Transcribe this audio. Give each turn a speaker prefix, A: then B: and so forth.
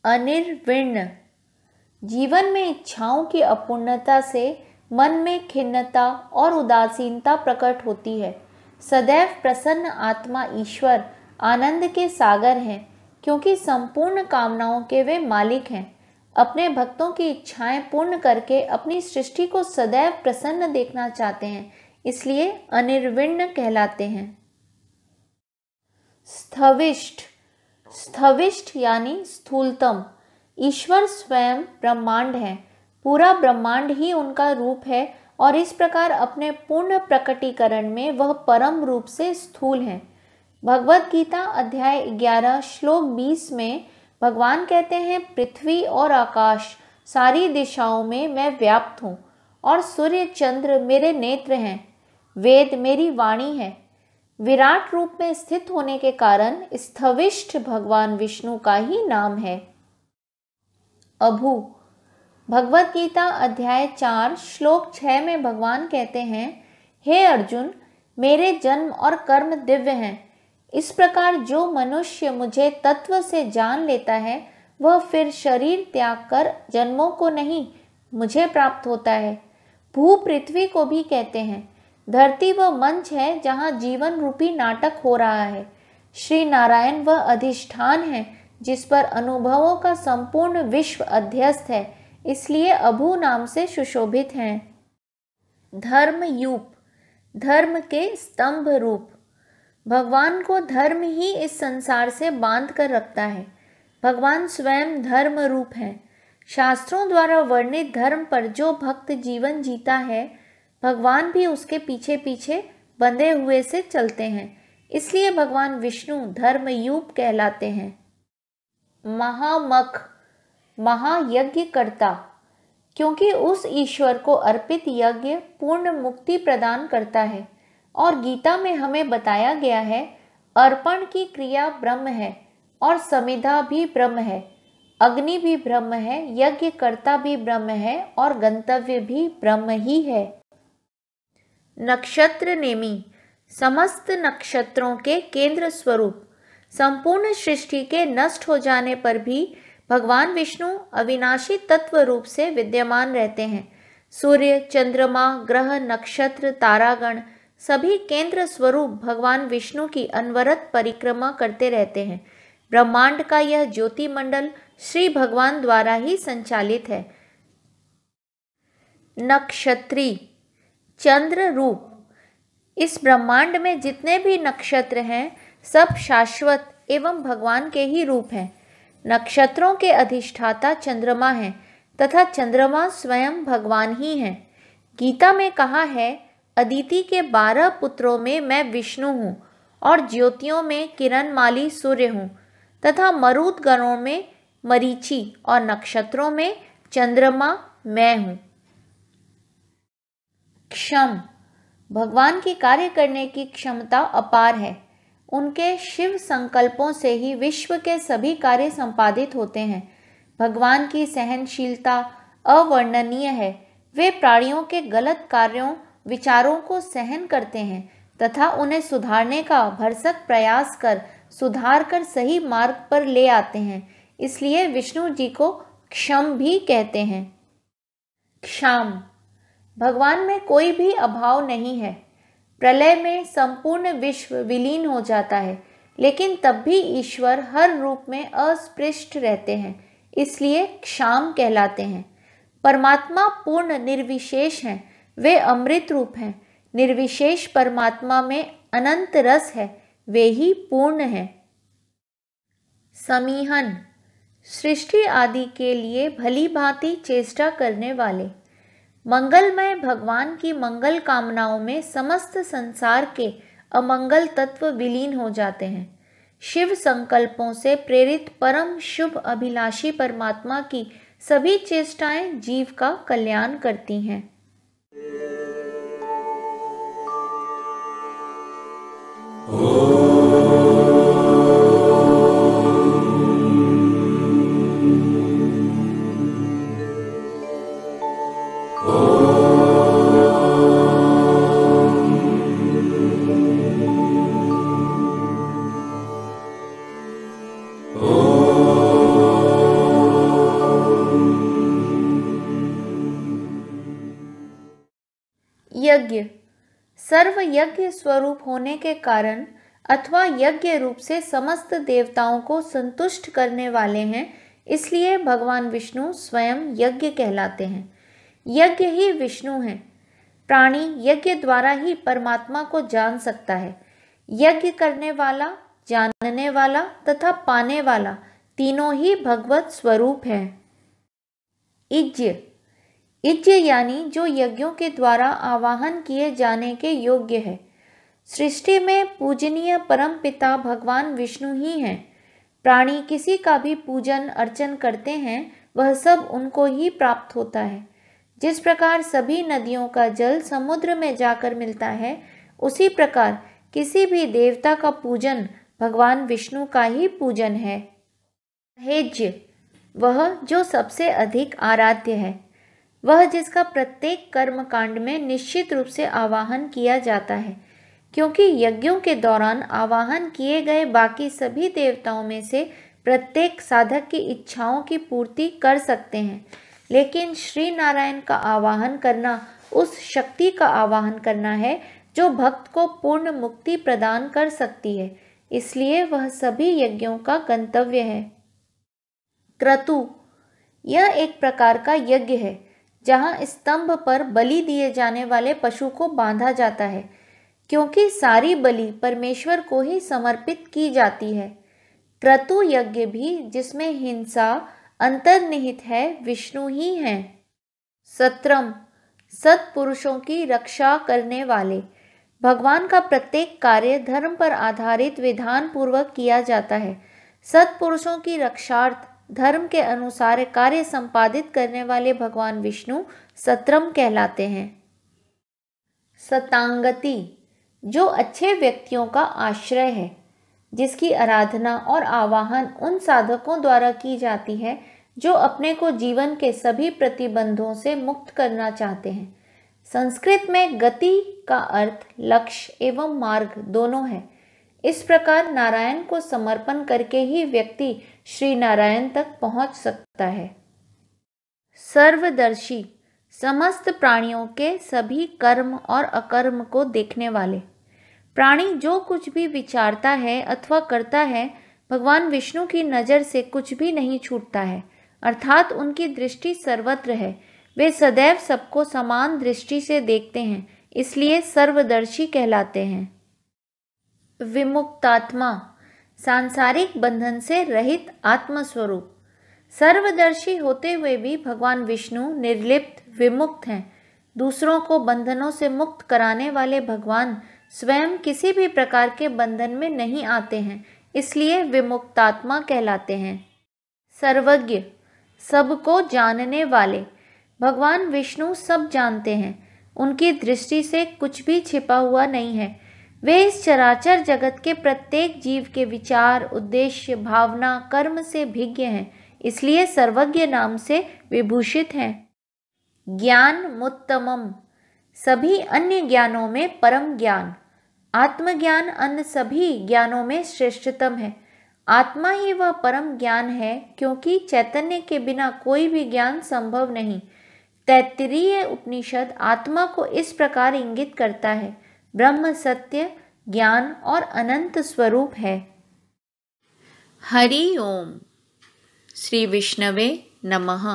A: अनिर्विण्ण। जीवन में इच्छाओं की अपूर्णता से मन में खिन्नता और उदासीनता प्रकट होती है। सदैव प्रसन्न आत्मा ईश्वर आनंद के सागर हैं, क्योंकि संपूर्ण कामनाओं के वे मालिक हैं। अपने भक्तों की इच्छाएं पूर्ण करके अपनी सृष्टि को सदैव प्रसन्न देखना चाहते हैं, इसलिए अनिर्विण्ण कहलाते हैं। स्थविष्ठ। स्थविष्ठ यानी स्थूलतम। ईश्वर स्वयं ब्रह्मांड है, पूरा ब्रह्मांड ही उनका रूप है और इस प्रकार अपने पूर्ण प्रकटीकरण में वह परम रूप से स्थूल हैं। भगवद गीता अध्याय 11 श्लोक 20 में भगवान कहते हैं, पृथ्वी और आकाश सारी दिशाओं में मैं व्याप्त हूँ और सूर्य चंद्र मेरे नेत्र हैं, वेद मेरी वाणी है। विराट रूप में स्थित होने के कारण स्थविष्ठ भगवान विष्णु का ही नाम है। अभू। भगवद गीता अध्याय 4 श्लोक 6 में भगवान कहते हैं, हे अर्जुन, मेरे जन्म और कर्म दिव्य हैं। इस प्रकार जो मनुष्य मुझे तत्व से जान लेता है, वह फिर शरीर त्याग कर जन्मों को नहीं, मुझे प्राप्त होता है। भू पृथ्वी को भी कहते हैं। धरती वह मंच है जहाँ जीवन रूपी नाटक हो रहा है। श्री नारायण वह अधिष्ठान है जिस पर अनुभवों का संपूर्ण विश्व अध्यस्त है, इसलिए अभू नाम से सुशोभित हैं। धर्मयूप। धर्म के स्तंभ रूप। भगवान को धर्म ही इस संसार से बांध कर रखता है। भगवान स्वयं धर्म रूप हैं। शास्त्रों द्वारा वर्णित धर्म पर जो भक्त जीवन जीता है, भगवान भी उसके पीछे पीछे बंधे हुए से चलते हैं, इसलिए भगवान विष्णु धर्मयूप कहलाते हैं। महामख। महायज्ञकर्ता। क्योंकि उस ईश्वर को अर्पित यज्ञ पूर्ण मुक्ति प्रदान करता है और गीता में हमें बताया गया है, अर्पण की क्रिया ब्रह्म है और समिधा भी ब्रह्म है, अग्नि भी ब्रह्म है, यज्ञकर्ता भी ब्रह्म है और गंतव्य भी ब्रह्म ही है। नक्षत्र नेमी। समस्त नक्षत्रों के केंद्र स्वरूप। संपूर्ण सृष्टि के नष्ट हो जाने पर भी भगवान विष्णु अविनाशी तत्व रूप से विद्यमान रहते हैं। सूर्य, चंद्रमा, ग्रह, नक्षत्र, तारागण सभी केंद्र स्वरूप भगवान विष्णु की अनवरत परिक्रमा करते रहते हैं। ब्रह्मांड का यह ज्योति मंडल श्री भगवान द्वारा ही संचालित है। नक्षत्री। चंद्र रूप। इस ब्रह्मांड में जितने भी नक्षत्र हैं, सब शाश्वत एवं भगवान के ही रूप हैं। नक्षत्रों के अधिष्ठाता चंद्रमा हैं तथा चंद्रमा स्वयं भगवान ही हैं। गीता में कहा है, अदिति के 12 पुत्रों में मैं विष्णु हूँ और ज्योतियों में किरणमाली सूर्य हूँ तथा मरुत गणों में मरीचि और नक्षत्रों में चंद्रमा मैं हूँ। क्षम। भगवान की कार्य करने की क्षमता अपार है। उनके शिव संकल्पों से ही विश्व के सभी कार्य संपादित होते हैं। भगवान की सहनशीलता अवर्णनीय है। वे प्राणियों के गलत कार्यों विचारों को सहन करते हैं तथा उन्हें सुधारने का भरसक प्रयास कर सुधार कर सही मार्ग पर ले आते हैं, इसलिए विष्णु जी को क्षम भी कहते हैं। क्षाम। भगवान में कोई भी अभाव नहीं है। प्रलय में संपूर्ण विश्व विलीन हो जाता है, लेकिन तब भी ईश्वर हर रूप में अस्पृष्ट रहते हैं, इसलिए क्षाम कहलाते हैं। परमात्मा पूर्ण निर्विशेष हैं। वे अमृत रूप हैं। निर्विशेष परमात्मा में अनंत रस है, वे ही पूर्ण हैं। समीहन। सृष्टि आदि के लिए भली भांति चेष्टा करने वाले। मंगलमय भगवान की मंगल कामनाओं में समस्त संसार के अमंगल तत्व विलीन हो जाते हैं। शिव संकल्पों से प्रेरित परम शुभ अभिलाषी परमात्मा की सभी चेष्टाएं जीव का कल्याण करती हैं। यज्ञ सर्व यज्ञ स्वरूप होने के कारण अथवा यज्ञ रूप से समस्त देवताओं को संतुष्ट करने वाले हैं, इसलिए भगवान विष्णु स्वयं यज्ञ कहलाते हैं। यज्ञ ही विष्णु हैं। प्राणी यज्ञ द्वारा ही परमात्मा को जान सकता है। यज्ञ करने वाला, जानने वाला तथा पाने वाला तीनों ही भगवत स्वरूप हैं। इज्य इज्य यानी जो यज्ञों के द्वारा आवाहन किए जाने के योग्य है। सृष्टि में पूजनीय परम पिता भगवान विष्णु ही हैं। प्राणी किसी का भी पूजन अर्चन करते हैं, वह सब उनको ही प्राप्त होता है। जिस प्रकार सभी नदियों का जल समुद्र में जाकर मिलता है, उसी प्रकार किसी भी देवता का पूजन भगवान विष्णु का ही पूजन है। हेज्य वह जो सबसे अधिक आराध्य है, वह जिसका प्रत्येक कर्म कांड में निश्चित रूप से आवाहन किया जाता है, क्योंकि यज्ञों के दौरान आवाहन किए गए बाकी सभी देवताओं में से प्रत्येक साधक की इच्छाओं की पूर्ति कर सकते हैं, लेकिन श्री नारायण का आवाहन करना उस शक्ति का आवाहन करना है जो भक्त को पूर्ण मुक्ति प्रदान कर सकती है, इसलिए वह सभी यज्ञों का गंतव्य है। क्रतु यह एक प्रकार का यज्ञ है जहाँ स्तंभ पर बलि दिए जाने वाले पशु को बांधा जाता है, क्योंकि सारी बलि परमेश्वर को ही समर्पित की जाती है। क्रतु यज्ञ भी जिसमें हिंसा अंतर्निहित है, विष्णु ही हैं। सत्रम सत्पुरुषों की रक्षा करने वाले। भगवान का प्रत्येक कार्य धर्म पर आधारित विधान पूर्वक किया जाता है। सत्पुरुषों की रक्षार्थ धर्म के अनुसार कार्य संपादित करने वाले भगवान विष्णु सत्रम कहलाते हैं। सतांगति जो अच्छे व्यक्तियों का आश्रय है, जिसकी आराधना और आवाहन उन साधकों द्वारा की जाती है जो अपने को जीवन के सभी प्रतिबंधों से मुक्त करना चाहते हैं। संस्कृत में गति का अर्थ लक्ष्य एवं मार्ग दोनों है। इस प्रकार नारायण को समर्पण करके ही व्यक्ति श्री नारायण तक पहुंच सकता है। सर्वदर्शी समस्त प्राणियों के सभी कर्म और अकर्म को देखने वाले। प्राणी जो कुछ भी विचारता है अथवा करता है, भगवान विष्णु की नज़र से कुछ भी नहीं छूटता है, अर्थात उनकी दृष्टि सर्वत्र है। वे सदैव सबको समान दृष्टि से देखते हैं, इसलिए सर्वदर्शी कहलाते हैं। विमुक्तात्मा सांसारिक बंधन से रहित आत्मस्वरूप। सर्वदर्शी होते हुए भी भगवान विष्णु निर्लिप्त विमुक्त हैं। दूसरों को बंधनों से मुक्त कराने वाले भगवान स्वयं किसी भी प्रकार के बंधन में नहीं आते हैं, इसलिए विमुक्तात्मा कहलाते हैं। सर्वज्ञ सबको जानने वाले। भगवान विष्णु सब जानते हैं, उनकी दृष्टि से कुछ भी छिपा हुआ नहीं है। वे इस चराचर जगत के प्रत्येक जीव के विचार, उद्देश्य, भावना, कर्म से भिज्ञ हैं, इसलिए सर्वज्ञ नाम से विभूषित हैं। ज्ञान मुत्तमम सभी अन्य ज्ञानों में परम ज्ञान। आत्मज्ञान अन्य सभी ज्ञानों में श्रेष्ठतम है। आत्मा ही वह परम ज्ञान है, क्योंकि चैतन्य के बिना कोई भी ज्ञान संभव नहीं। तैत्तिरीय उपनिषद आत्मा को इस प्रकार इंगित करता है, ब्रह्म सत्य, ज्ञान और अनंत स्वरूप है। हरि ओम। श्री विष्णवे नमः।